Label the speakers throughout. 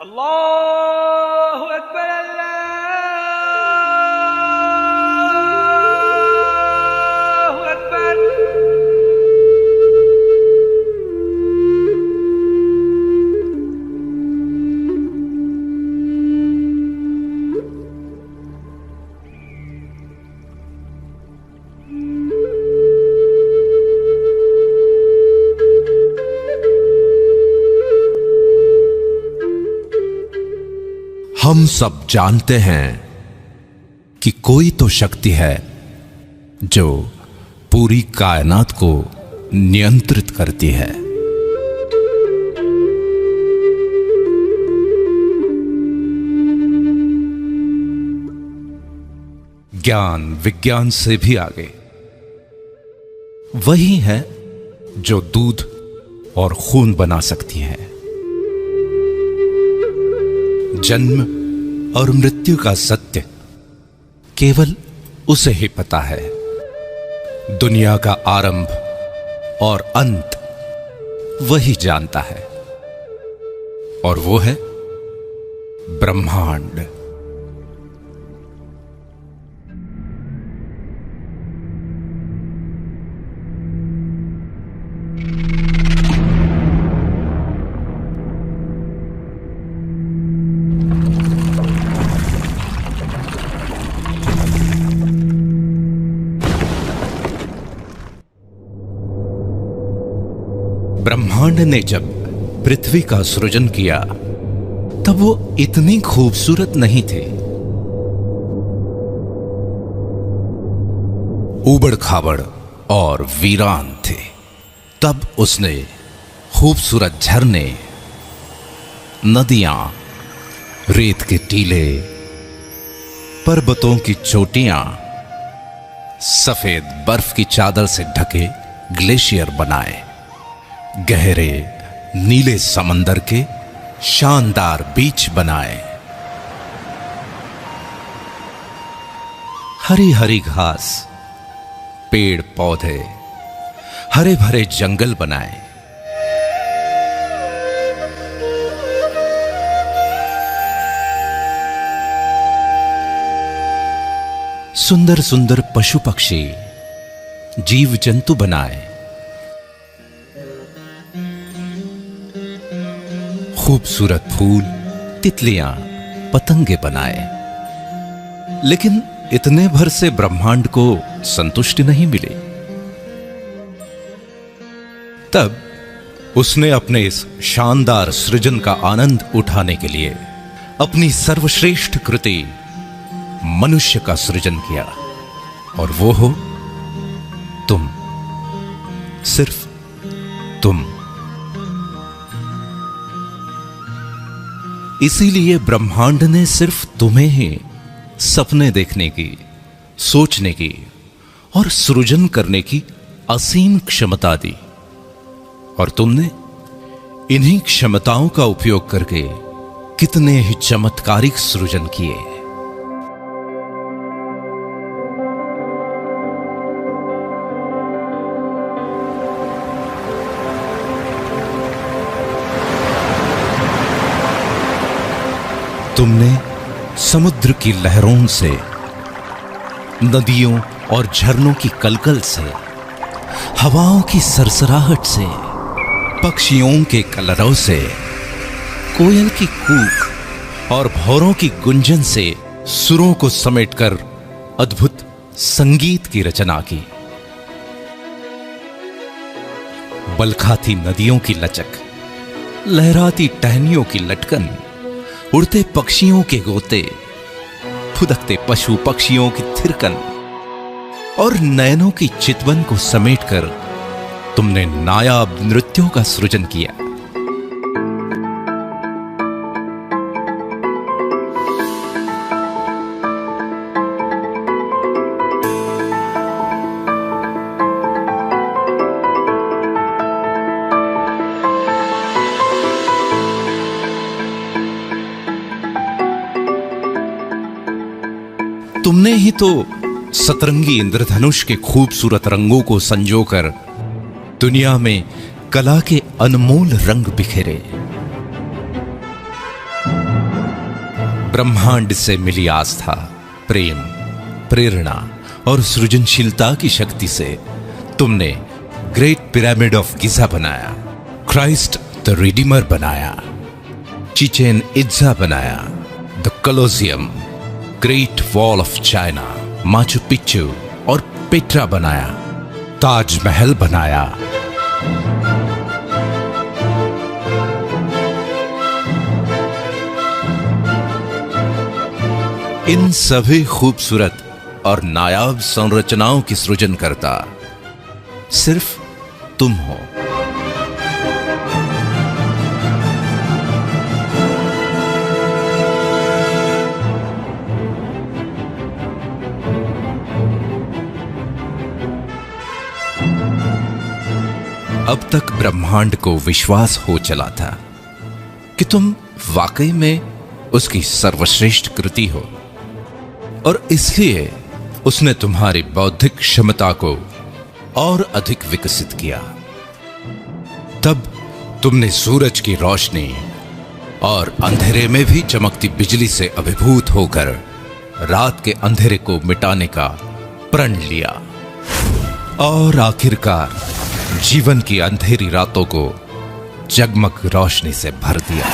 Speaker 1: अल्लाहु अकबर, अल्लाहु अकबर।
Speaker 2: हम सब जानते हैं कि कोई तो शक्ति है जो पूरी कायनात को नियंत्रित करती है। ज्ञान विज्ञान से भी आगे वही है जो दूध और खून बना सकती है। जन्म और मृत्यु का सत्य केवल उसे ही पता है। दुनिया का आरंभ और अंत वही जानता है, और वो है ब्रह्मांड। ब्रह्मांड ने जब पृथ्वी का सृजन किया तब वो इतनी खूबसूरत नहीं थे। उबड़ खाबड़ और वीरान थे। तब उसने खूबसूरत झरने, नदियां, रेत के टीले, पर्वतों की चोटियां, सफेद बर्फ की चादर से ढके ग्लेशियर बनाए, गहरे नीले समंदर के शानदार बीच बनाए, हरी हरी घास, पेड़ पौधे, हरे भरे जंगल बनाए। सुंदर सुंदर पशु पक्षी, जीव जंतु बनाए। खूबसूरत फूल, तितलियां, पतंगे बनाए। लेकिन इतने भर से ब्रह्मांड को संतुष्टि नहीं मिली। तब उसने अपने इस शानदार सृजन का आनंद उठाने के लिए अपनी सर्वश्रेष्ठ कृति मनुष्य का सृजन किया, और वो हो तुम, सिर्फ तुम। इसीलिए ब्रह्मांड ने सिर्फ तुम्हें ही सपने देखने की, सोचने की और सृजन करने की असीम क्षमता दी, और तुमने इन्हीं क्षमताओं का उपयोग करके कितने ही चमत्कारिक सृजन किए। तुमने समुद्र की लहरों से, नदियों और झरनों की कलकल से, हवाओं की सरसराहट से, पक्षियों के कलरव से, कोयल की कूक और भौरों की गुंजन से सुरों को समेटकर अद्भुत संगीत की रचना की। बलखाती नदियों की लचक, लहराती टहनियों की लटकन, उड़ते पक्षियों के गोते, फुदकते पशु पक्षियों की थिरकन और नयनों की चितवन को समेटकर तुमने नायाब नृत्यों का सृजन किया। तुमने ही तो सतरंगी इंद्रधनुष के खूबसूरत रंगों को संजोकर दुनिया में कला के अनमोल रंग बिखेरे। ब्रह्मांड से मिली आस्था, प्रेम, प्रेरणा और सृजनशीलता की शक्ति से तुमने ग्रेट पिरामिड ऑफ गिजा बनाया, क्राइस्ट द रिडीमर बनाया, चिचेन इट्जा बनाया, the Colosseum, great wall of China, Machu Picchu और पेट्रा बनाया, ताजमहल बनाया। इन सभी खूबसूरत और नायाब संरचनाओं की सृजन करता सिर्फ तुम हो। अब तक ब्रह्मांड को विश्वास हो चला था कि तुम वाकई में उसकी सर्वश्रेष्ठ कृति हो, और इसलिए उसने तुम्हारी बौद्धिक क्षमता को और अधिक विकसित किया। तब तुमने सूरज की रोशनी और अंधेरे में भी चमकती बिजली से अभिभूत होकर रात के अंधेरे को मिटाने का प्रण लिया, और आखिरकार जीवन की अंधेरी रातों को जगमग रोशनी से भर दिया।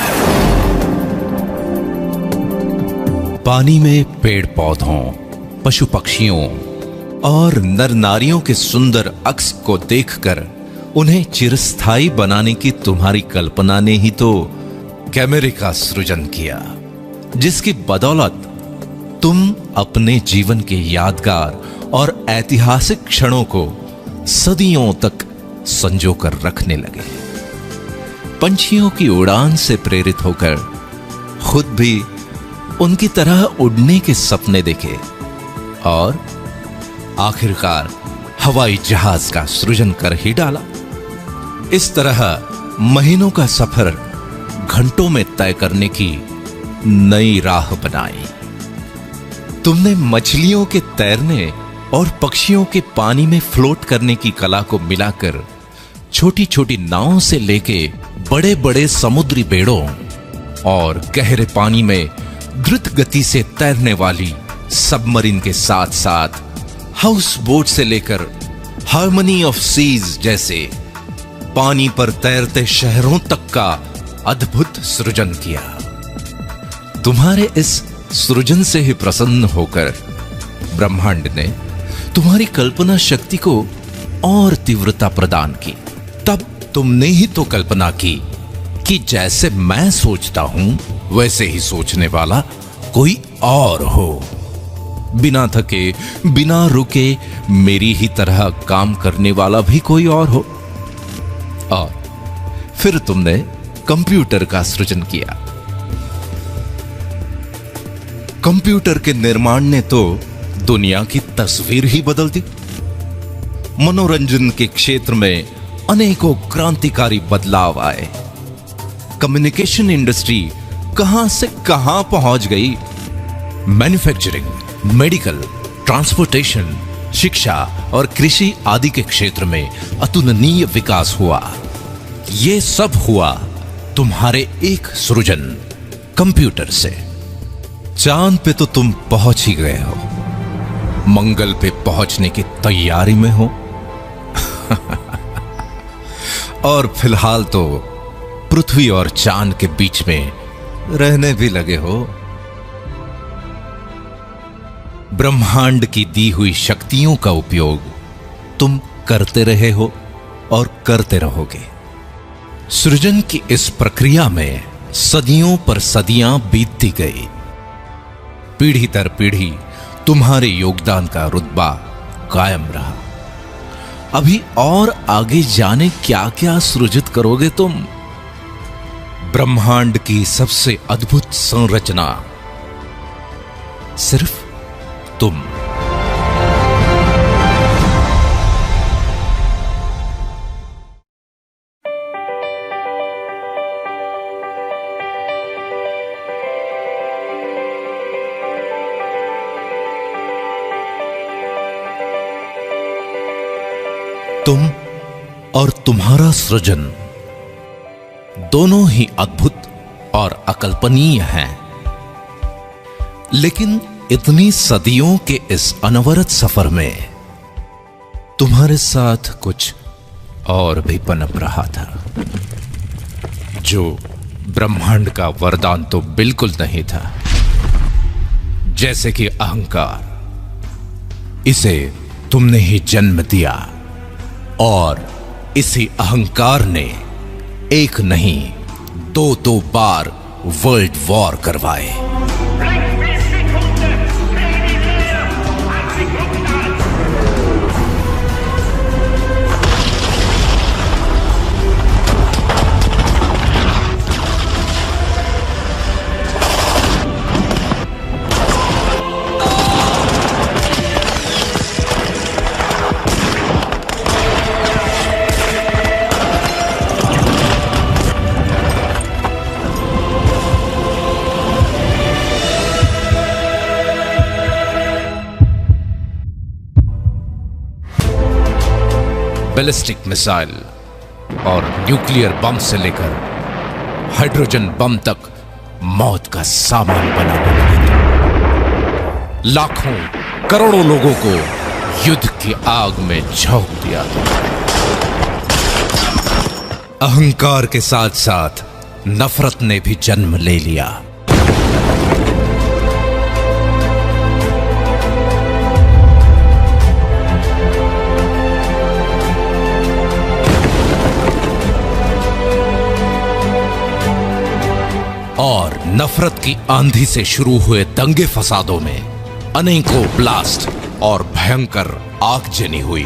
Speaker 2: पानी में पेड़ पौधों, पशु पक्षियों और नर नारियों के सुंदर अक्स को देखकर उन्हें चिरस्थायी बनाने की तुम्हारी कल्पना ने ही तो कैमरे का सृजन किया, जिसकी बदौलत तुम अपने जीवन के यादगार और ऐतिहासिक क्षणों को सदियों तक संजो कर रखने लगे। पंछियों की उड़ान से प्रेरित होकर खुद भी उनकी तरह उड़ने के सपने देखे, और आखिरकार हवाई जहाज का सृजन कर ही डाला। इस तरह महीनों का सफर घंटों में तय करने की नई राह बनाई। तुमने मछलियों के तैरने और पक्षियों के पानी में फ्लोट करने की कला को मिलाकर छोटी छोटी नावों से लेके बड़े बड़े समुद्री बेड़ों और गहरे पानी में द्रुत गति से तैरने वाली सबमरीन के साथ साथ हाउस बोट से लेकर हार्मनी ऑफ सीज जैसे पानी पर तैरते शहरों तक का अद्भुत सृजन किया। तुम्हारे इस सृजन से ही प्रसन्न होकर ब्रह्मांड ने तुम्हारी कल्पना शक्ति को और तीव्रता प्रदान की। तब तुमने ही तो कल्पना की कि जैसे मैं सोचता हूं वैसे ही सोचने वाला कोई और हो, बिना थके बिना रुके मेरी ही तरह काम करने वाला भी कोई और हो। और फिर तुमने कंप्यूटर का सृजन किया। कंप्यूटर के निर्माण ने तो दुनिया की तस्वीर ही बदल दी। मनोरंजन के क्षेत्र में अनेकों क्रांतिकारी बदलाव आए। कम्युनिकेशन इंडस्ट्री कहां से कहां पहुंच गई। मैन्युफैक्चरिंग, मेडिकल, ट्रांसपोर्टेशन, शिक्षा और कृषि आदि के क्षेत्र में अतुलनीय विकास हुआ। यह सब हुआ तुम्हारे एक सृजन कंप्यूटर से। चांद पे तो तुम पहुंच ही गए हो, मंगल पे पहुंचने की तैयारी में हो और फिलहाल तो पृथ्वी और चांद के बीच में रहने भी लगे हो। ब्रह्मांड की दी हुई शक्तियों का उपयोग तुम करते रहे हो और करते रहोगे। सृजन की इस प्रक्रिया में सदियों पर सदियां बीतती गई। पीढ़ी दर पीढ़ी तुम्हारे योगदान का रुतबा कायम रहा। अभी और आगे जाने क्या क्या सृजित करोगे तुम। ब्रह्मांड की सबसे अद्भुत संरचना सिर्फ तुम। तुम और तुम्हारा सृजन दोनों ही अद्भुत और अकल्पनीय हैं। लेकिन इतनी सदियों के इस अनवरत सफर में तुम्हारे साथ कुछ और भी पनप रहा था, जो ब्रह्मांड का वरदान तो बिल्कुल नहीं था। जैसे कि अहंकार, इसे तुमने ही जन्म दिया और इसी अहंकार ने एक नहीं दो बार वर्ल्ड वॉर करवाए। बैलिस्टिक मिसाइल और न्यूक्लियर बम से लेकर हाइड्रोजन बम तक मौत का सामान बनाने लगे थे। लाखों करोड़ों लोगों को युद्ध की आग में झोंक दिया था। अहंकार के साथ साथ नफरत ने भी जन्म ले लिया। और नफरत की आंधी से शुरू हुए दंगे फसादों में अनेकों ब्लास्ट और भयंकर आगजनी हुई।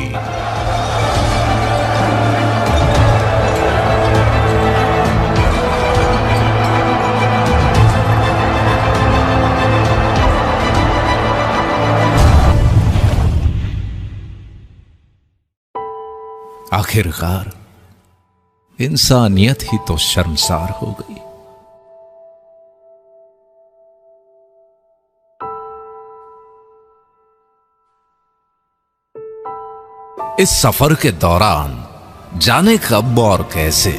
Speaker 2: आखिरकार इंसानियत ही तो शर्मसार हो गई। इस सफर के दौरान जाने कब और कैसे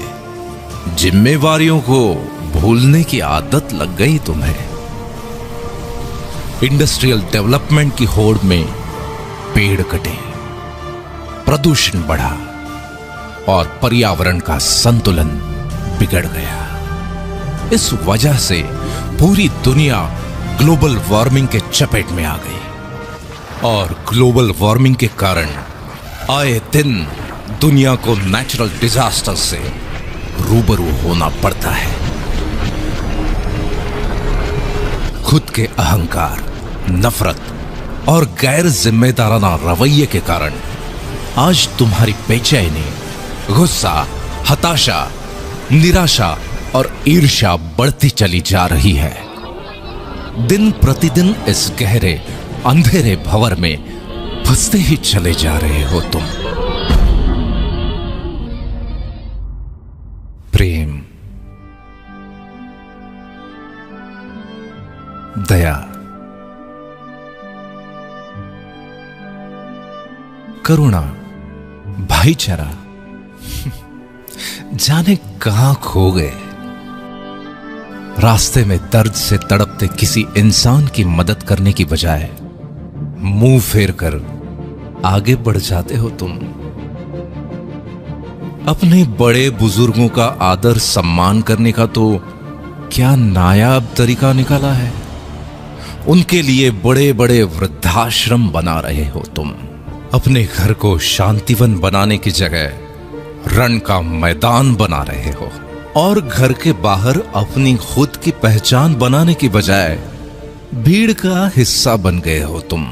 Speaker 2: जिम्मेवारियों को भूलने की आदत लग गई तुम्हें। इंडस्ट्रियल डेवलपमेंट की होड़ में पेड़ कटे, प्रदूषण बढ़ा और पर्यावरण का संतुलन बिगड़ गया। इस वजह से पूरी दुनिया ग्लोबल वार्मिंग के चपेट में आ गई और ग्लोबल वार्मिंग के कारण आए दिन दुनिया को नेचुरल डिजास्टर से रूबरू होना पड़ता है। खुद के अहंकार, नफरत और गैर जिम्मेदाराना रवैये के कारण आज तुम्हारी बेचैनी, गुस्सा, हताशा, निराशा और ईर्ष्या बढ़ती चली जा रही है। दिन प्रतिदिन इस गहरे अंधेरे भंवर में फंसते ही चले जा रहे हो तुम। प्रेम, दया, करुणा, भाईचारा जाने कहां खो गए। रास्ते में दर्द से तड़पते किसी इंसान की मदद करने की बजाय मुंह फेर कर आगे बढ़ जाते हो तुम। अपने बड़े बुजुर्गों का आदर सम्मान करने का तो क्या नायाब तरीका निकाला है। उनके लिए बड़े बड़े वृद्धाश्रम बना रहे हो तुम। अपने घर को शांतिवन बनाने की जगह रण का मैदान बना रहे हो और घर के बाहर अपनी खुद की पहचान बनाने की बजाय भीड़ का हिस्सा बन गए हो तुम।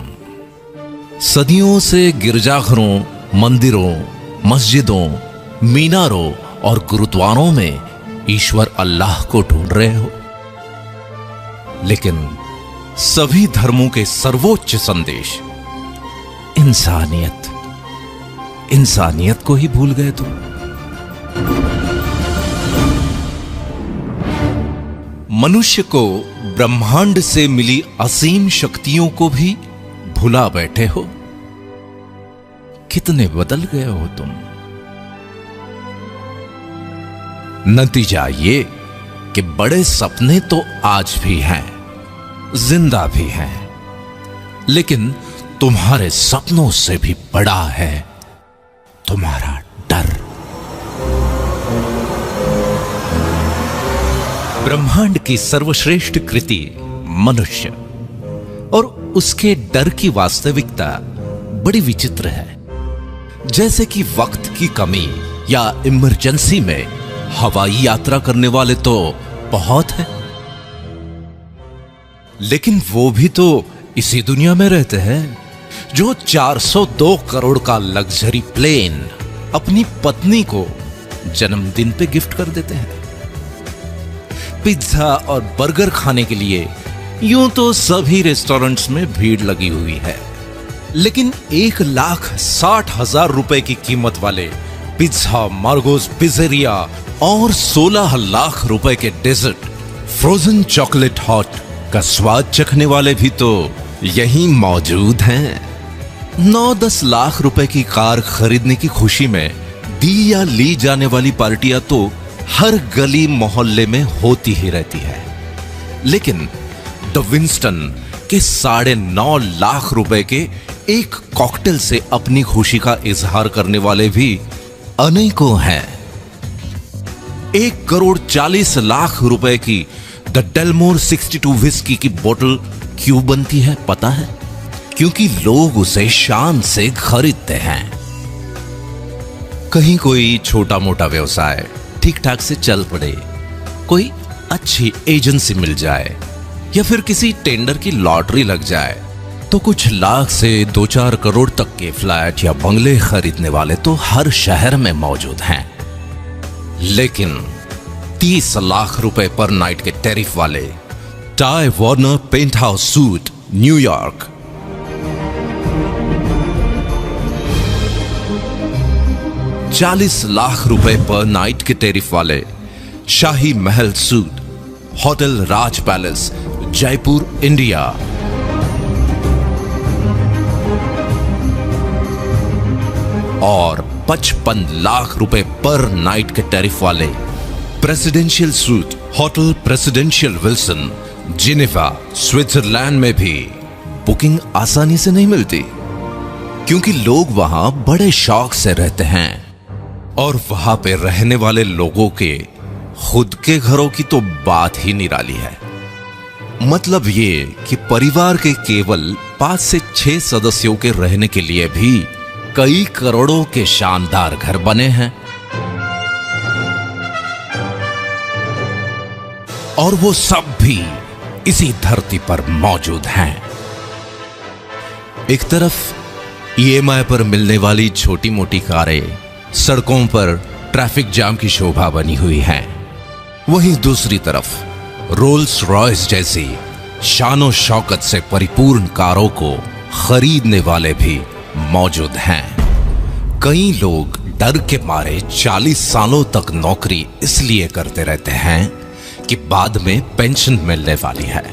Speaker 2: सदियों से गिरजाघरों, मंदिरों, मस्जिदों, मीनारों और गुरुद्वारों में ईश्वर अल्लाह को ढूंढ रहे हो, लेकिन सभी धर्मों के सर्वोच्च संदेश इंसानियत को ही भूल गए तुम। मनुष्य को ब्रह्मांड से मिली असीम शक्तियों को भी भुला बैठे हो। कितने बदल गए हो तुम। नतीजा ये कि बड़े सपने तो आज भी हैं, जिंदा भी हैं, लेकिन तुम्हारे सपनों से भी बड़ा है तुम्हारा डर। ब्रह्मांड की सर्वश्रेष्ठ कृति मनुष्य और उसके डर की वास्तविकता बड़ी विचित्र है। जैसे कि वक्त की कमी या इमरजेंसी में हवाई यात्रा करने वाले तो बहुत हैं, लेकिन वो भी तो इसी दुनिया में रहते हैं जो 402 करोड़ का लग्जरी प्लेन अपनी पत्नी को जन्मदिन पे गिफ्ट कर देते हैं। पिज्जा और बर्गर खाने के लिए यूं तो सभी रेस्टोरेंट्स में भीड़ लगी हुई है, लेकिन 1,60,000 रुपए की कीमत वाले पिज्जा, मार्गोस पिज़्ज़ेरिया और 16 लाख रुपए के डेजर्ट, फ्रोजन चॉकलेट हॉट का स्वाद चखने वाले भी तो यहीं मौजूद हैं। 9-10 लाख रुपए की कार खरीदने की खुशी में दी या ली जाने वाली पार्टियां तो हर गली मोहल्ले में होती ही रहती है, लेकिन द विंस्टन के 9.5 लाख रुपए के एक कॉकटेल से अपनी खुशी का इजहार करने वाले भी अनेकों हैं। 1,40 लाख रुपए की द डेलमोर 62 विस्की की बोतल क्यों बनती है पता है? क्योंकि लोग उसे शान से खरीदते हैं। कहीं कोई छोटा मोटा व्यवसाय ठीक ठाक से चल पड़े, कोई अच्छी एजेंसी मिल जाए या फिर किसी टेंडर की लॉटरी लग जाए तो कुछ लाख से 2-4 करोड़ तक के फ्लैट या बंगले खरीदने वाले तो हर शहर में मौजूद हैं। लेकिन 30 लाख रुपए पर नाइट के टैरिफ वाले Ty Warner penthouse suite न्यूयॉर्क, 40 लाख रुपए पर नाइट के टैरिफ वाले Shahi Mahal suite hotel Raj palace Jaipur India, और 55 लाख रुपए पर नाइट के टैरिफ वाले presidential suite hotel presidential Wilson Geneva Switzerland में भी बुकिंग आसानी से नहीं मिलती, क्योंकि लोग वहां बड़े शौक से रहते हैं और वहां पे रहने वाले लोगों के खुद के घरों की तो बात ही निराली है। मतलब ये कि परिवार के केवल 5 से 6 सदस्यों के रहने के लिए भी कई करोड़ों के शानदार घर बने हैं, और वो सब भी इसी धरती पर मौजूद हैं। एक तरफ ईएमआई पर मिलने वाली छोटी मोटी कारें सड़कों पर ट्रैफिक जाम की शोभा बनी हुई हैं, वहीं दूसरी तरफ रोल्स रॉयस जैसी शानो शौकत से परिपूर्ण कारों को खरीदने वाले भी मौजूद हैं। कई लोग डर के मारे 40 सालों तक नौकरी इसलिए करते रहते हैं कि बाद में पेंशन मिलने वाली है,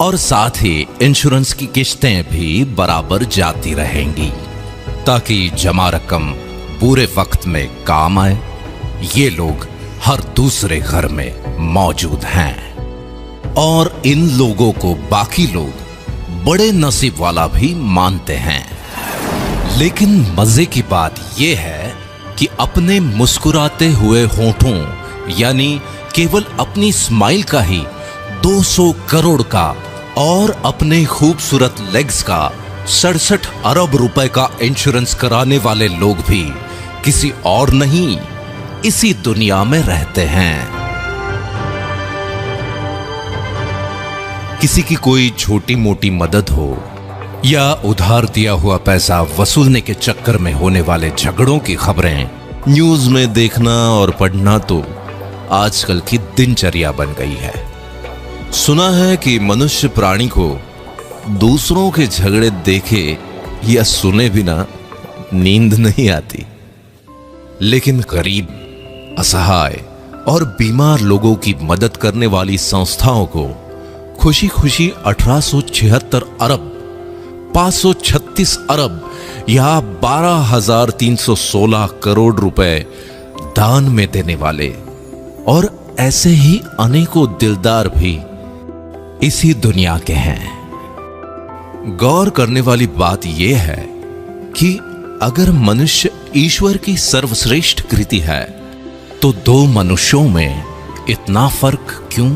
Speaker 2: और साथ ही इंश्योरेंस की किश्तें भी बराबर जाती रहेंगी ताकि जमा रकम पूरे वक्त में काम आए। ये लोग हर दूसरे घर में मौजूद हैं, और इन लोगों को बाकी लोग बड़े नसीब वाला भी मानते हैं। लेकिन मजे की बात यह है कि अपने मुस्कुराते हुए होठों यानी केवल अपनी स्माइल का ही 200 करोड़ का और अपने खूबसूरत लेग्स का 67 अरब रुपए का इंश्योरेंस कराने वाले लोग भी किसी और नहीं इसी दुनिया में रहते हैं। किसी की कोई छोटी मोटी मदद हो या उधार दिया हुआ पैसा वसूलने के चक्कर में होने वाले झगड़ों की खबरें न्यूज में देखना और पढ़ना तो आजकल की दिनचर्या बन गई है। सुना है कि मनुष्य प्राणी को दूसरों के झगड़े देखे या सुने बिना नींद नहीं आती, लेकिन गरीब, असहाय और बीमार लोगों की मदद करने वाली संस्थाओं को खुशी खुशी 1876 अरब 536 अरब या 12,316 करोड़ रुपए दान में देने वाले और ऐसे ही अनेकों दिलदार भी इसी दुनिया के हैं। गौर करने वाली बात यह है कि अगर मनुष्य ईश्वर की सर्वश्रेष्ठ कृति है तो दो मनुष्यों में इतना फर्क क्यों?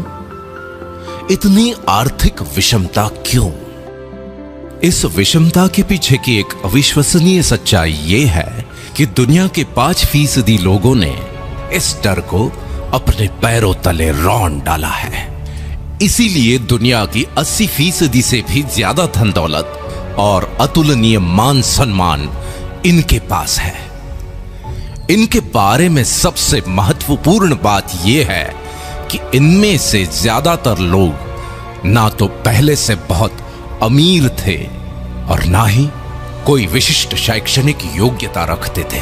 Speaker 2: इतनी आर्थिक विषमता क्यों? इस विषमता के पीछे की एक अविश्वसनीय सच्चाई यह है कि दुनिया के 5% लोगों ने इस डर को अपने पैरों तले रौंद डाला है। इसीलिए दुनिया की 80% से भी ज्यादा धन दौलत और अतुलनीय मान सम्मान इनके पास है। इनके बारे में सबसे महत्वपूर्ण बात यह है कि इनमें से ज्यादातर लोग ना तो पहले से बहुत अमीर थे और ना ही कोई विशिष्ट शैक्षणिक योग्यता रखते थे।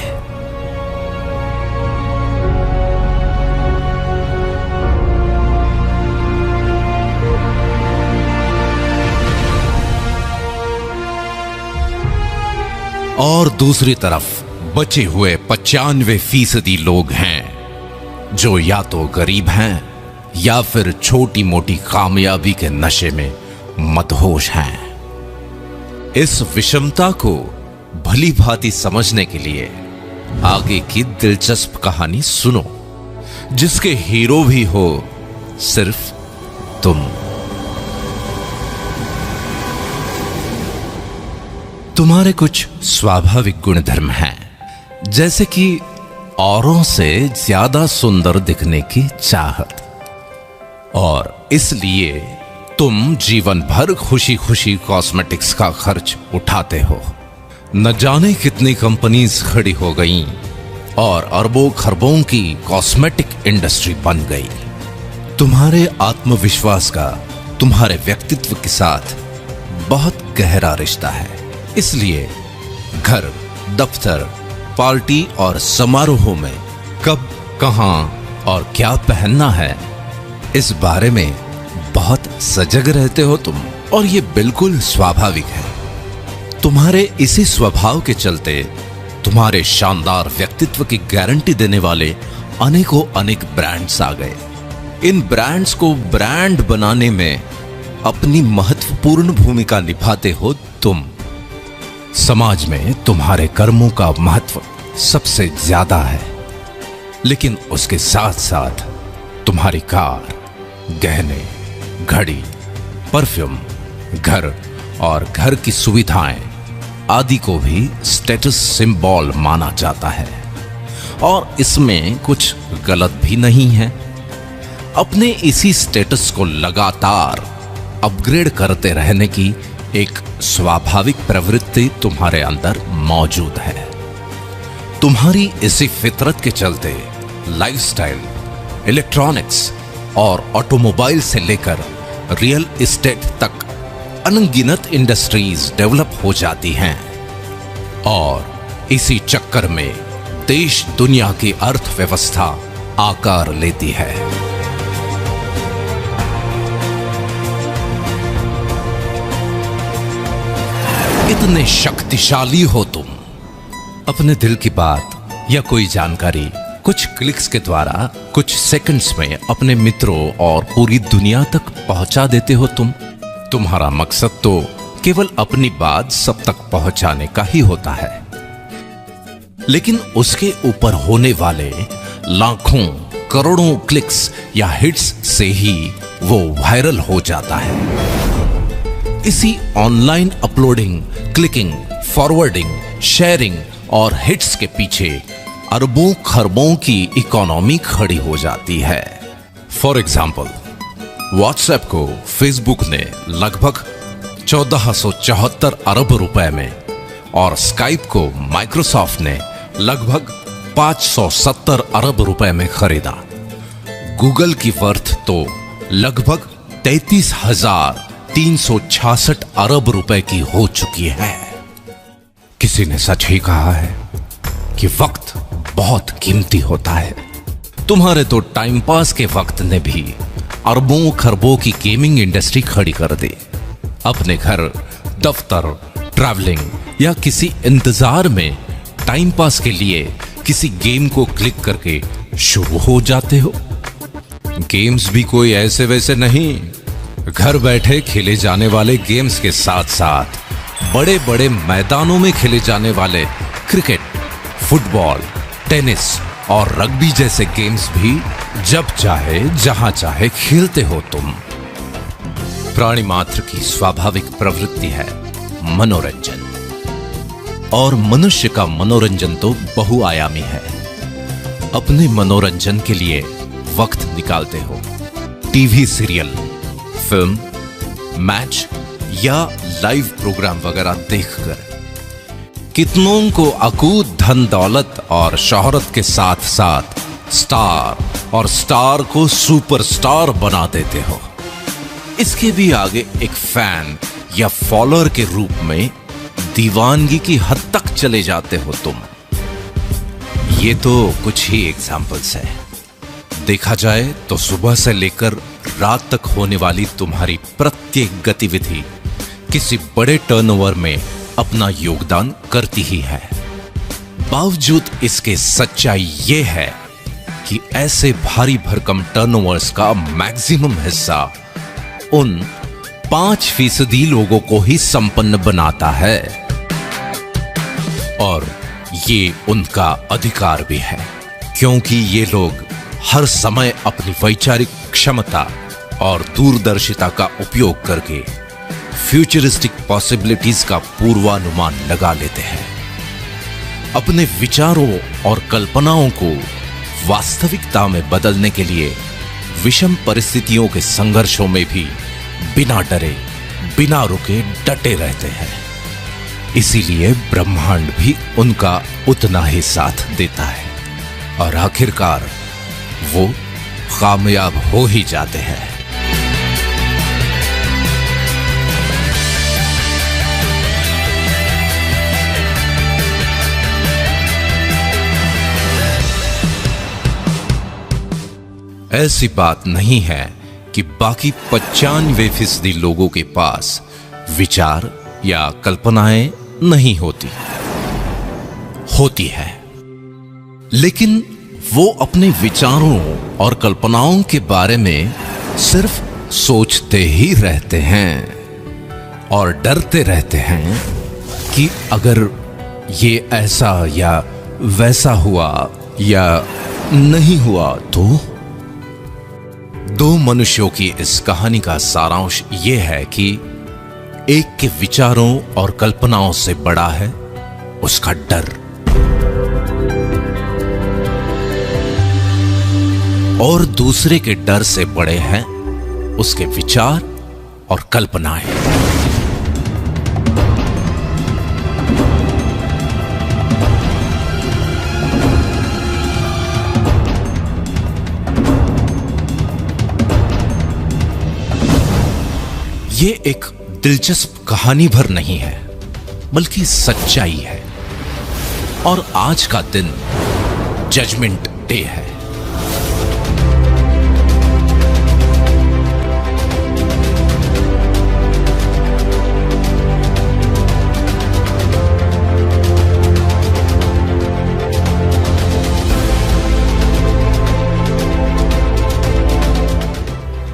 Speaker 2: और दूसरी तरफ बचे हुए 95% लोग हैं जो या तो गरीब हैं या फिर छोटी मोटी कामयाबी के नशे में मदहोश हैं। इस विषमता को भली भांति समझने के लिए आगे की दिलचस्प कहानी सुनो, जिसके हीरो भी हो सिर्फ तुम। तुम्हारे कुछ स्वाभाविक गुणधर्म हैं, जैसे कि औरों से ज्यादा सुंदर दिखने की चाहत, और इसलिए तुम जीवन भर खुशी खुशी कॉस्मेटिक्स का खर्च उठाते हो। न जाने कितनी कंपनीज खड़ी हो गईं और अरबों खरबों की कॉस्मेटिक इंडस्ट्री बन गई। तुम्हारे आत्मविश्वास का तुम्हारे व्यक्तित्व के साथ बहुत गहरा रिश्ता है। इसलिए घर, दफ्तर, पार्टी और समारोहों में कब, कहां और क्या पहनना है, इस बारे में बहुत सजग रहते हो तुम, और ये बिल्कुल स्वाभाविक है। तुम्हारे इसी स्वभाव के चलते तुम्हारे शानदार व्यक्तित्व की गारंटी देने वाले अनेकों अनेक ब्रांड्स आ गए। इन ब्रांड्स को ब्रांड बनाने में अपनी महत्वपूर्ण भूमिका निभाते हो तुम। समाज में तुम्हारे कर्मों का महत्व सबसे ज्यादा है, लेकिन उसके साथ साथ तुम्हारी कार, गहने, घड़ी, परफ्यूम, घर और घर की सुविधाएं आदि को भी स्टेटस सिंबल माना जाता है, और इसमें कुछ गलत भी नहीं है। अपने इसी स्टेटस को लगातार अपग्रेड करते रहने की एक स्वाभाविक प्रवृत्ति तुम्हारे अंदर मौजूद है। तुम्हारी इसी फितरत के चलते लाइफस्टाइल, इलेक्ट्रॉनिक्स और ऑटोमोबाइल से लेकर रियल एस्टेट तक अनगिनत इंडस्ट्रीज डेवलप हो जाती हैं, और इसी चक्कर में देश दुनिया की अर्थव्यवस्था आकार लेती है। इतने शक्तिशाली हो तुम। अपने दिल की बात या कोई जानकारी कुछ क्लिक्स के द्वारा कुछ सेकंड्स में अपने मित्रों और पूरी दुनिया तक पहुंचा देते हो तुम। तुम्हारा मकसद तो केवल अपनी बात सब तक पहुंचाने का ही होता है, लेकिन उसके ऊपर होने वाले लाखों करोड़ों क्लिक्स या हिट्स से ही वो वायरल हो जाता है। इसी online uploading, clicking, forwarding, sharing और हिट्स के पीछे अरबों खरबों की इकोनॉमी खड़ी हो जाती है। फॉर एग्जाम्पल, व्हाट्सएप को फेसबुक ने लगभग 1474 अरब रुपए में, और स्काइप को माइक्रोसॉफ्ट ने लगभग 570 अरब रुपए में खरीदा। गूगल की वर्थ तो लगभग 33,366 अरब रुपए की हो चुकी है। किसी ने सच ही कहा है कि वक्त बहुत कीमती होता है। तुम्हारे तो टाइम पास के वक्त ने भी अरबों खरबों की गेमिंग इंडस्ट्री खड़ी कर दी। अपने घर, दफ्तर, ट्रैवलिंग या किसी इंतजार में टाइम पास के लिए किसी गेम को क्लिक करके शुरू हो जाते हो। गेम्स भी कोई ऐसे वैसे नहीं, घर बैठे खेले जाने वाले गेम्स के साथ साथ बड़े बड़े मैदानों में खेले जाने वाले क्रिकेट, फुटबॉल, टेनिस और रग्बी जैसे गेम्स भी जब चाहे जहां चाहे खेलते हो तुम। प्राणी मात्र की स्वाभाविक प्रवृत्ति है मनोरंजन, और मनुष्य का मनोरंजन तो बहुआयामी है। अपने मनोरंजन के लिए वक्त निकालते हो टीवी सीरियल, फिल्म, मैच या लाइव प्रोग्राम वगैरह देखकर। कितनों को अकूत धन दौलत और शोहरत के साथ साथ स्टार और स्टार को सुपरस्टार बना देते हो। इसके भी आगे एक फैन या फॉलोअर के रूप में दीवानगी की हद तक चले जाते हो तुम। ये तो कुछ ही एग्जाम्पल्स है। देखा जाए तो सुबह से लेकर रात तक होने वाली तुम्हारी प्रत्येक गतिविधि किसी बड़े टर्नओवर में अपना योगदान करती ही है। बावजूद इसके सच्चाई ये है कि ऐसे भारी भरकम टर्नओवर्स का मैक्सिमम हिस्सा उन 5% लोगों को ही संपन्न बनाता है, और ये उनका अधिकार भी है, क्योंकि ये लोग हर समय अपनी वैचारिक क्षमता और दूरदर्शिता का उपयोग करके फ्यूचरिस्टिक पॉसिबिलिटीज का पूर्वानुमान लगा लेते हैं। अपने विचारों और कल्पनाओं को वास्तविकता में बदलने के लिए विषम परिस्थितियों के संघर्षों में भी बिना डरे, बिना रुके डटे रहते हैं। इसीलिए ब्रह्मांड भी उनका उतना ही साथ देता है, और आखिरकार वो कामयाब हो ही जाते हैं। ऐसी बात नहीं है कि बाकी 95% लोगों के पास विचार या कल्पनाएं नहीं होती है, लेकिन वो अपने विचारों और कल्पनाओं के बारे में सिर्फ सोचते ही रहते हैं और डरते रहते हैं कि अगर ये ऐसा या वैसा हुआ या नहीं हुआ तो। दो मनुष्यों की इस कहानी का सारांश यह है कि एक के विचारों और कल्पनाओं से बड़ा है उसका डर, और दूसरे के डर से बड़े हैं उसके विचार और कल्पनाएं। ये एक दिलचस्प कहानी भर नहीं है, बल्कि सच्चाई है। और आज का दिन जजमेंट डे है।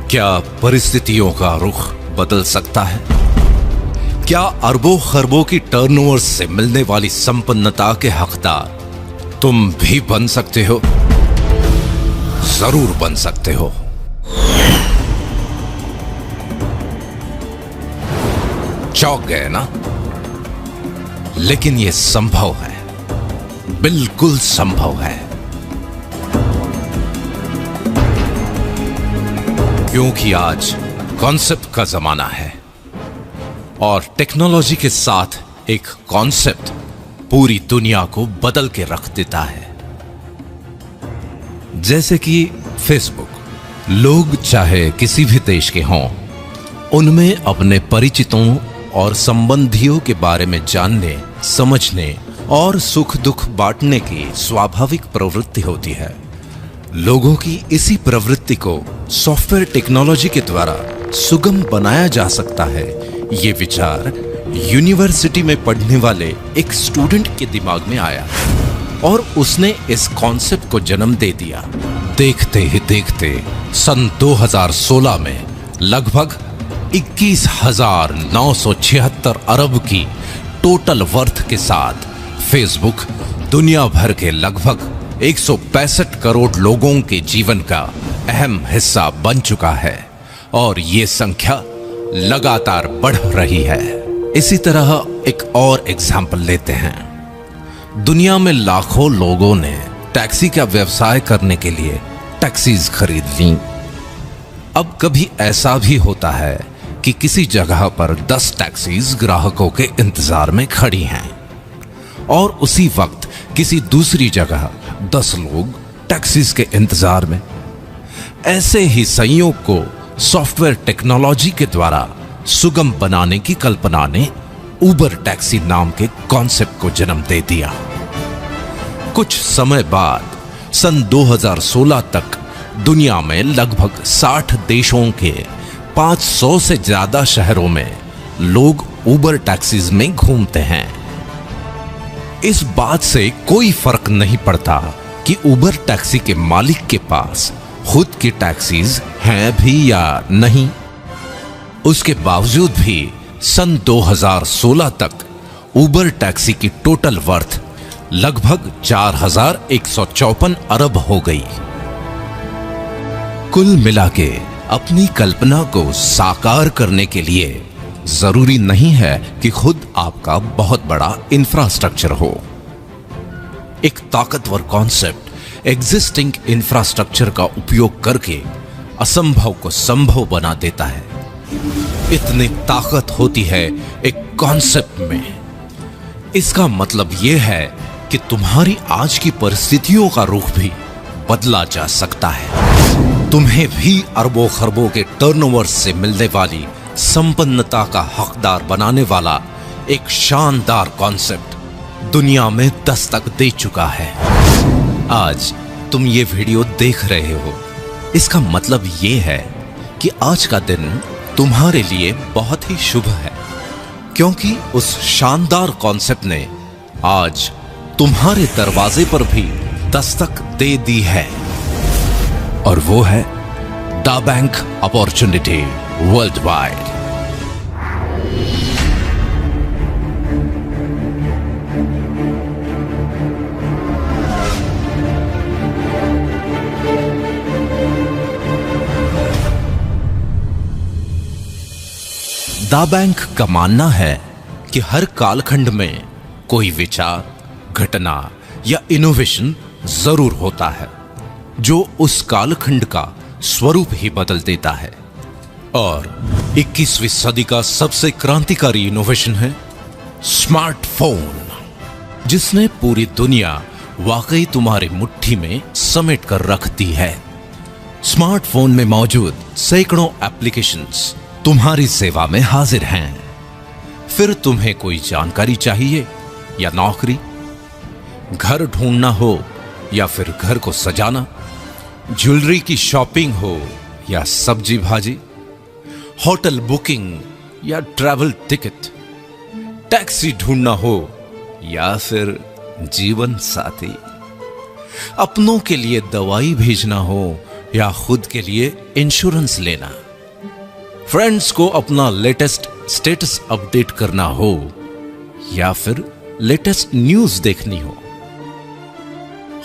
Speaker 2: क्या परिस्थितियों का रुख बदल सकता है? क्या अरबों खरबों की टर्नओवर से मिलने वाली संपन्नता के हकदार तुम भी बन सकते हो? जरूर बन सकते हो। चौंक गए ना? लेकिन यह संभव है, बिल्कुल संभव है, क्योंकि आज कॉन्सेप्ट का जमाना है, और टेक्नोलॉजी के साथ एक कॉन्सेप्ट पूरी दुनिया को बदल के रख देता है। जैसे कि फेसबुक। लोग चाहे किसी भी देश के हों, उनमें अपने परिचितों और संबंधियों के बारे में जानने, समझने और सुख दुख बांटने की स्वाभाविक प्रवृत्ति होती है। लोगों की इसी प्रवृत्ति को सॉफ्टवेयर टेक्नोलॉजी के द्वारा सुगम बनाया जा सकता है। ये विचार यूनिवर्सिटी में पढ़ने वाले एक स्टूडेंट के दिमाग में आया और उसने इस कॉन्सेप्ट को जन्म दे दिया। देखते ही देखते सन 2016 में लगभग 21,976 अरब की टोटल वर्थ के साथ फेसबुक दुनिया भर के लगभग 165 करोड़ लोगों के जीवन का अहम हिस्सा बन चुका है और ये संख्या लगातार बढ़ रही है। इसी तरह एक और एग्जाम्पल लेते हैं। दुनिया में लाखों लोगों ने टैक्सी का व्यवसाय करने के लिए टैक्सीज खरीद ली। अब कभी ऐसा भी होता है कि किसी जगह पर 10 टैक्सीज ग्राहकों के इंतजार में खड़ी हैं और उसी वक्त किसी दूसरी जगह 10 लोग टैक्सीज के इंतजार में। ऐसे ही संयोग को सॉफ्टवेयर टेक्नोलॉजी के द्वारा सुगम बनाने की कल्पना ने उबर टैक्सी नाम के कॉन्सेप्ट को जन्म दे दिया। कुछ समय बाद सन 2016 तक दुनिया में लगभग 60 देशों के 500 से ज्यादा शहरों में लोग उबर टैक्सीज में घूमते हैं। इस बात से कोई फर्क नहीं पड़ता कि उबर टैक्सी के मालिक के पास खुद की टैक्सीज हैं भी या नहीं। उसके बावजूद भी सन 2016 तक उबर टैक्सी की टोटल वर्थ लगभग 4,154 अरब हो गई। कुल मिलाके अपनी कल्पना को साकार करने के लिए जरूरी नहीं है कि खुद आपका बहुत बड़ा इंफ्रास्ट्रक्चर हो। एक ताकतवर कॉन्सेप्ट एग्जिस्टिंग इंफ्रास्ट्रक्चर का उपयोग करके असंभव को संभव बना देता है। इतनी ताकत होती है एक कॉन्सेप्ट में। इसका मतलब यह है कि तुम्हारी आज की परिस्थितियों का रुख भी बदला जा सकता है। तुम्हें भी अरबों खरबों के टर्नओवर से मिलने वाली संपन्नता का हकदार बनाने वाला एक शानदार कॉन्सेप्ट दुनिया में दस्तक दे चुका है। आज तुम ये वीडियो देख रहे हो, इसका मतलब ये है कि आज का दिन तुम्हारे लिए बहुत ही शुभ है, क्योंकि उस शानदार कॉन्सेप्ट ने आज तुम्हारे दरवाजे पर भी दस्तक दे दी है और वो है दा बैंक अपॉर्चुनिटी वर्ल्ड वाइड। दा बैंक का मानना है कि हर कालखंड में कोई विचार, घटना या इनोवेशन जरूर होता है जो उस कालखंड का स्वरूप ही बदल देता है। और 21वीं सदी का सबसे क्रांतिकारी इनोवेशन है स्मार्टफोन, जिसने पूरी दुनिया वाकई तुम्हारी मुट्ठी में समेट कर रख दी है। स्मार्टफोन में मौजूद सैकड़ों एप्लीकेशंस तुम्हारी सेवा में हाजिर हैं। फिर तुम्हें कोई जानकारी चाहिए या नौकरी, घर ढूंढना हो या फिर घर को सजाना, ज्वेलरी की शॉपिंग हो या सब्जी भाजी, होटल बुकिंग या ट्रैवल टिकट, टैक्सी ढूंढना हो या फिर जीवन साथी, अपनों के लिए दवाई भेजना हो या खुद के लिए इंश्योरेंस लेना, फ्रेंड्स को अपना लेटेस्ट स्टेटस अपडेट करना हो या फिर लेटेस्ट न्यूज देखनी हो,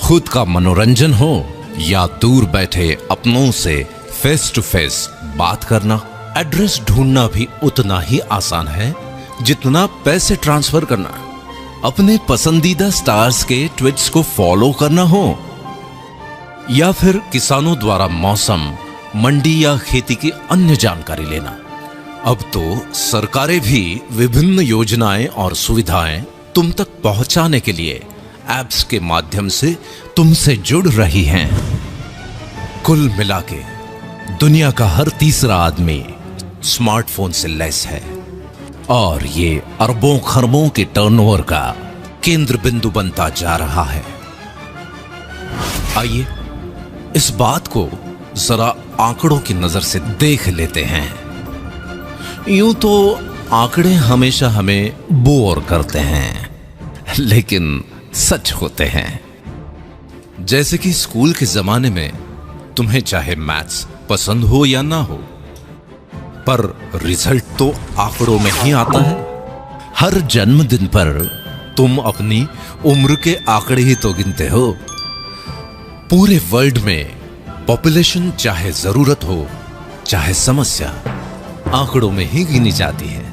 Speaker 2: खुद का मनोरंजन हो या दूर बैठे अपनों से फेस टू फेस बात करना। एड्रेस ढूंढना भी उतना ही आसान है जितना पैसे ट्रांसफर करना। अपने पसंदीदा स्टार्स के ट्वीट्स को फॉलो करना हो या फिर किसानों द्वारा मौसम, मंडी या खेती की अन्य जानकारी लेना। अब तो सरकारें भी विभिन्न योजनाएं और सुविधाएं तुम तक पहुंचाने के लिए ऐप्स के माध्यम से तुमसे जुड़ रही हैं। कुल मिलाके दुनिया का हर तीसरा आदमी स्मार्टफोन से लैस है और ये अरबों खरबों के टर्नओवर का केंद्र बिंदु बनता जा रहा है। आइए इस बात को जरा आंकड़ों की नजर से देख लेते हैं। यूं तो आंकड़े हमेशा हमें बोर करते हैं, लेकिन सच होते हैं। जैसे कि स्कूल के जमाने में तुम्हें चाहे मैथ्स पसंद हो या ना हो, पर रिजल्ट तो आंकड़ों में ही आता है। हर जन्मदिन पर तुम अपनी उम्र के आंकड़े ही तो गिनते हो। पूरे वर्ल्ड में पॉपुलेशन चाहे जरूरत हो चाहे समस्या, आंकड़ों में ही गिनी जाती है।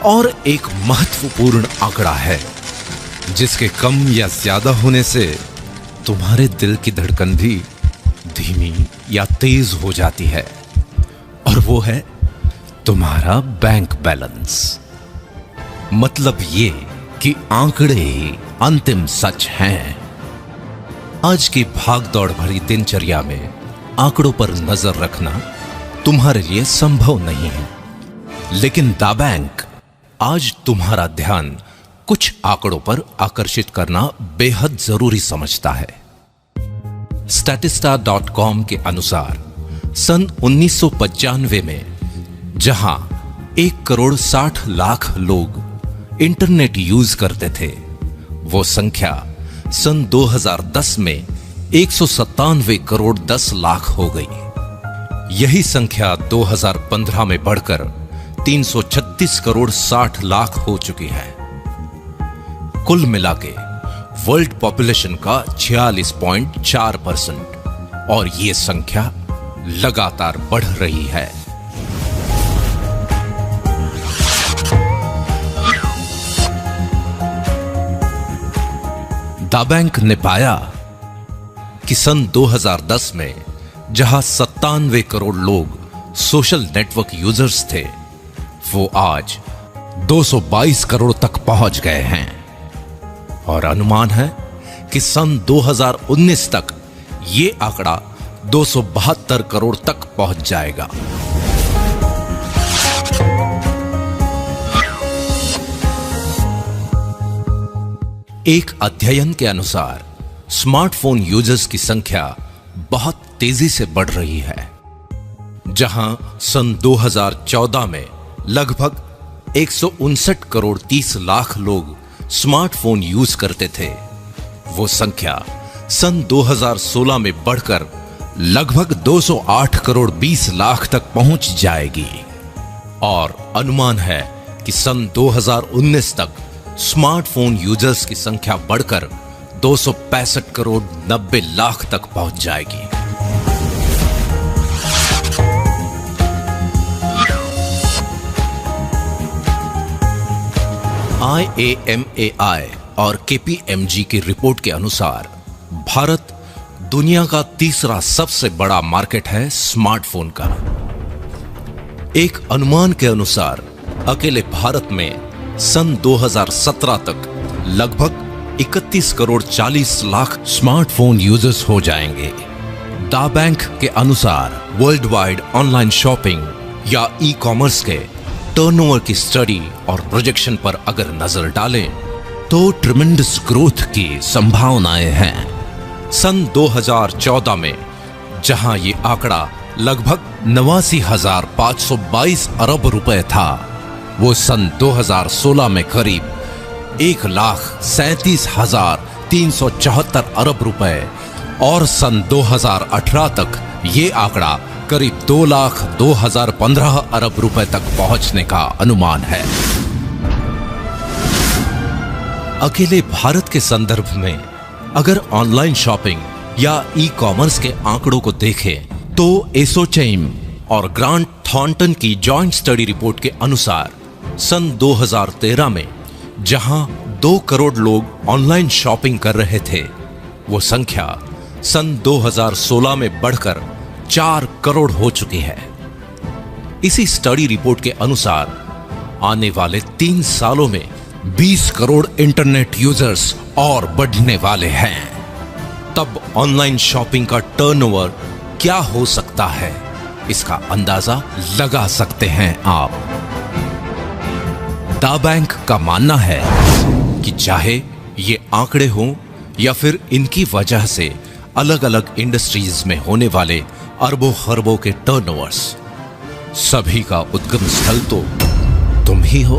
Speaker 2: और एक महत्वपूर्ण आंकड़ा है जिसके कम या ज्यादा होने से तुम्हारे दिल की धड़कन भी धीमी या तेज हो जाती है, और वो है तुम्हारा बैंक बैलेंस। मतलब ये कि आंकड़े ही अंतिम सच हैं। आज की भागदौड़ भरी दिनचर्या में आंकड़ों पर नजर रखना तुम्हारे लिए संभव नहीं है, लेकिन दा बैंक आज तुम्हारा ध्यान कुछ आंकड़ों पर आकर्षित करना बेहद जरूरी समझता है। statista.com के अनुसार सन 1995 में जहां 1,60,00,000 लोग इंटरनेट यूज करते थे, वो संख्या सन 2010 में 197 करोड़ 10 लाख हो गई। यही संख्या 2015 में बढ़कर 336 करोड़ 60 लाख हो चुकी है। कुल मिलाके वर्ल्ड पॉपुलेशन का 46.4%, और ये संख्या लगातार बढ़ रही है। दा बैंक ने पाया कि सन 2010 में जहां 97 करोड़ लोग सोशल नेटवर्क यूजर्स थे, वो आज 222 करोड़ तक पहुंच गए हैं। और अनुमान है कि सन 2019 तक ये आंकड़ा 272 करोड़ तक पहुंच जाएगा। एक अध्ययन के अनुसार स्मार्टफोन यूजर्स की संख्या बहुत तेजी से बढ़ रही है। जहां सन 2014 में लगभग 159 करोड़ 30 लाख लोग स्मार्टफोन यूज करते थे, वो संख्या सन 2016 में बढ़कर लगभग 208 करोड़ 20 लाख तक पहुंच जाएगी। और अनुमान है कि सन 2019 तक स्मार्टफोन यूजर्स की संख्या बढ़कर 265 करोड़ 90 लाख तक पहुंच जाएगी। IAMAI और KPMG की रिपोर्ट के अनुसार भारत दुनिया का तीसरा सबसे बड़ा मार्केट है स्मार्टफोन का। एक अनुमान के अनुसार अकेले भारत में सन 2017 तक लगभग 31 करोड़ 40 लाख स्मार्टफोन यूजर्स हो जाएंगे। दा बैंक के अनुसार वर्ल्ड वाइड ऑनलाइन शॉपिंग या ई कॉमर्स के टर्नओवर की स्टडी और प्रोजेक्शन पर अगर नजर डालें तो ट्रिमेंडस ग्रोथ की संभावनाएं हैं। सन 2014 में जहां ये आंकड़ा लगभग 89,522 अरब रुपए था, वो सन 2016 में करीब 1,37,374 अरब रुपए, और सन 2018 तक ये आंकड़ा करीब 2,02,015 अरब रुपए तक पहुंचने का अनुमान है। अकेले भारत के संदर्भ में अगर ऑनलाइन शॉपिंग या ई कॉमर्स के आंकड़ों को देखें तो एसोचैम और ग्रांट थॉर्नटन की जॉइंट स्टडी रिपोर्ट के अनुसार सन 2013 में जहां 2 करोड़ लोग ऑनलाइन शॉपिंग कर रहे थे, वो संख्या सन 2016 में बढ़कर 4 करोड़ हो चुकी है। इसी स्टडी रिपोर्ट के अनुसार आने वाले 3 सालों में 20 करोड़ इंटरनेट यूजर्स और बढ़ने वाले हैं। तब ऑनलाइन शॉपिंग का टर्नओवर क्या हो सकता है, इसका अंदाजा लगा सकते हैं आप। दा बैंक का मानना है कि चाहे ये आंकड़े हों या फिर इनकी वजह से अलग अलग इंडस्ट्रीज में होने वाले अरबों खरबों के टर्नओवर्स, सभी का उद्गम स्थल तो तुम ही हो।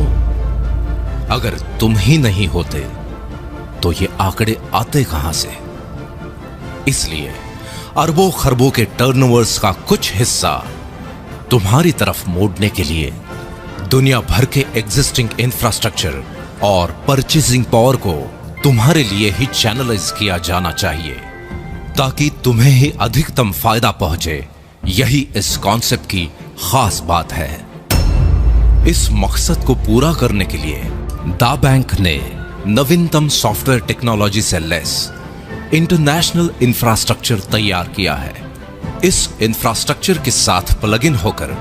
Speaker 2: अगर तुम ही नहीं होते तो ये आंकड़े आते कहां से? इसलिए अरबों खरबों के टर्नओवर्स का कुछ हिस्सा तुम्हारी तरफ मोड़ने के लिए दुनिया भर के एग्जिस्टिंग इंफ्रास्ट्रक्चर और परचेसिंग पावर को तुम्हारे लिए ही चैनलाइज किया जाना चाहिए, ताकि तुम्हें ही अधिकतम फायदा पहुंचे। यही इस कॉन्सेप्ट की खास बात है। इस मकसद को पूरा करने के लिए दा बैंक ने नवीनतम सॉफ्टवेयर टेक्नोलॉजी से लेस इंटरनेशनल इंफ्रास्ट्रक्चर तैयार किया है। इस इंफ्रास्ट्रक्चर के साथ प्लग इन होकर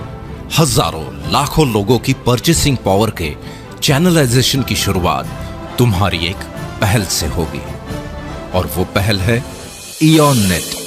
Speaker 2: हजारों लाखों लोगों की परचेसिंग पावर के चैनलाइजेशन की शुरुआत तुम्हारी एक पहल से होगी, और वो पहल है इयॉन नेट।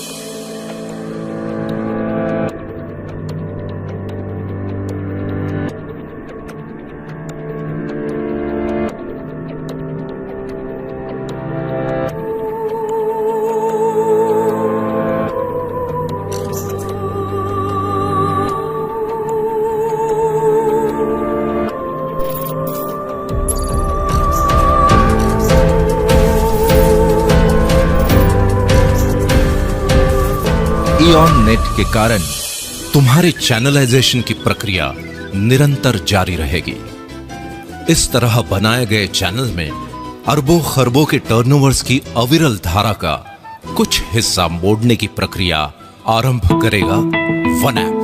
Speaker 2: इयॉन नेट के कारण तुम्हारे चैनलाइजेशन की प्रक्रिया निरंतर जारी रहेगी। इस तरह बनाए गए चैनल में अरबों खरबों के टर्नओवर्स की अविरल धारा का कुछ हिस्सा मोड़ने की प्रक्रिया आरंभ करेगा वन ऐप।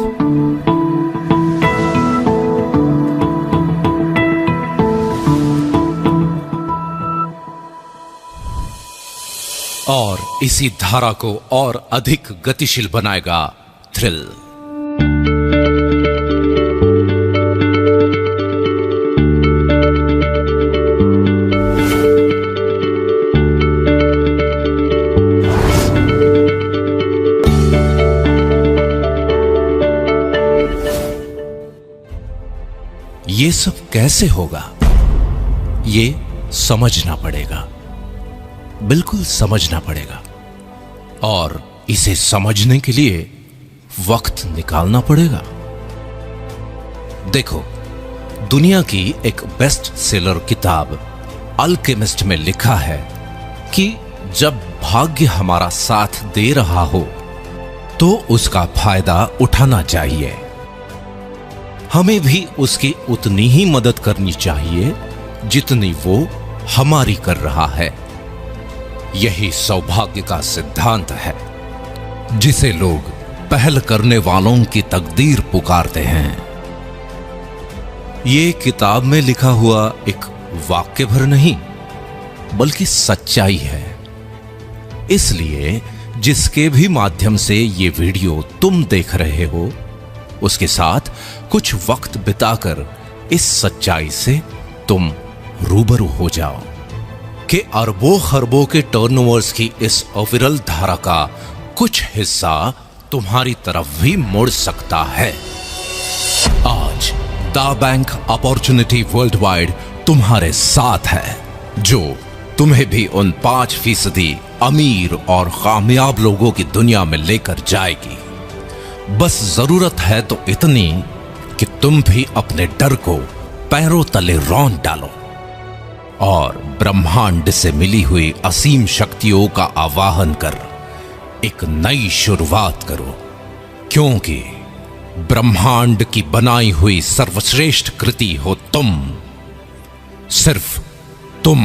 Speaker 2: और इसी धारा को और अधिक गतिशील बनाएगा थ्रिल। ये सब कैसे होगा, ये समझना पड़ेगा, बिल्कुल समझना पड़ेगा। और इसे समझने के लिए वक्त निकालना पड़ेगा। देखो, दुनिया की एक बेस्ट सेलर किताब अल्केमिस्ट में लिखा है कि जब भाग्य हमारा साथ दे रहा हो तो उसका फायदा उठाना चाहिए। हमें भी उसकी उतनी ही मदद करनी चाहिए जितनी वो हमारी कर रहा है। यही सौभाग्य का सिद्धांत है, जिसे लोग पहल करने वालों की तकदीर पुकारते हैं। ये किताब में लिखा हुआ एक वाक्य भर नहीं, बल्कि सच्चाई है। इसलिए जिसके भी माध्यम से ये वीडियो तुम देख रहे हो, उसके साथ कुछ वक्त बिताकर इस सच्चाई से तुम रूबरू हो जाओ कि अरबों खरबों के टर्नओवर्स की इस अविरल धारा का कुछ हिस्सा तुम्हारी तरफ भी मुड़ सकता है। आज दा बैंक अपॉर्चुनिटी वर्ल्ड वाइड तुम्हारे साथ है, जो तुम्हें भी उन 5% अमीर और कामयाब लोगों की दुनिया में लेकर जाएगी। बस जरूरत है तो इतनी कि तुम भी अपने डर को पैरों तले रौंद डालो और ब्रह्मांड से मिली हुई असीम शक्तियों का आवाहन कर एक नई शुरुआत करो, क्योंकि ब्रह्मांड की बनाई हुई सर्वश्रेष्ठ कृति हो तुम, सिर्फ तुम।